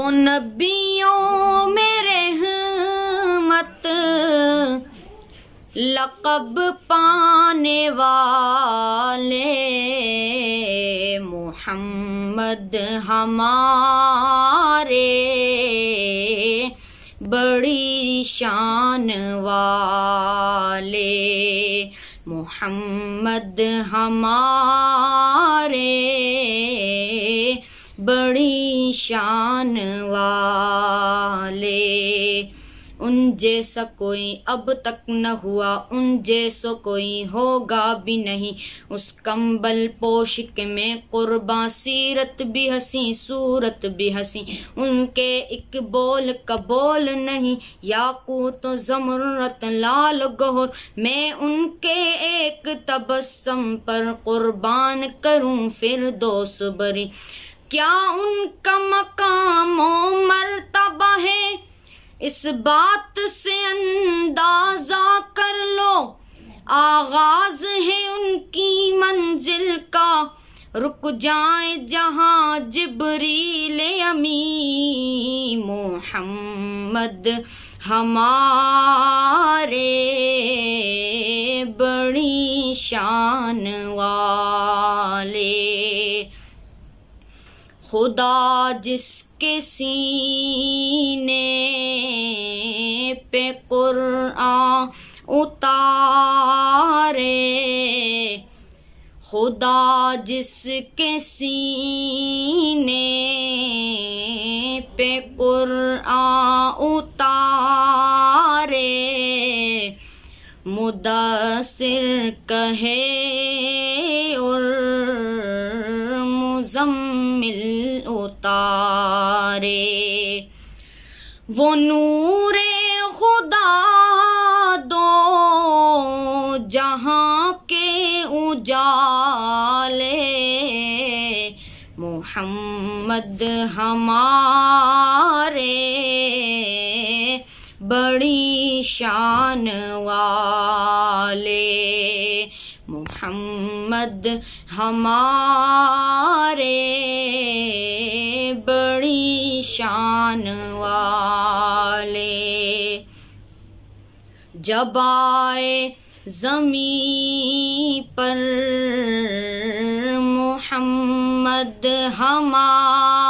वो नबियों में रहमत लक़ब पाने वाले मोहम्मद हमारे बड़ी शान वाले, मोहम्मद हमारे बड़ी शान वाले। उन जैसा कोई अब तक न हुआ, उन जैसो कोई होगा भी नहीं। उस कंबल पोशिक में कुर्बान, सीरत भी हंसी सूरत भी हंसी। उनके एक बोल का बोल नहीं, याकूत ज़मरत लाल गौहर। मैं उनके एक तबस्सुम पर कुर्बान करूं फिरदौस बरी। क्या उनका मकाम ओ मर्तबा है, इस बात से अंदाजा कर लो। आगाज है उनकी मंजिल का, रुक जाए जहां जिब्रील अमी। मोहम्मद हमारे बड़ी शान वाले। खुदा जिसके सीने पे कुरान उतारे, खुदा जिसके सीने पे कुरान उतारे। मुदस्सिर कहे और मुज़म्मिल उतारे। वो नूरे खुदा दो जहां के उजाले, मोहम्मद हमारे बड़ी शान वाले। मोहम्मद हमारे बड़ी शान वाले। जब आए ज़मीं पर मोहम्मद हमारे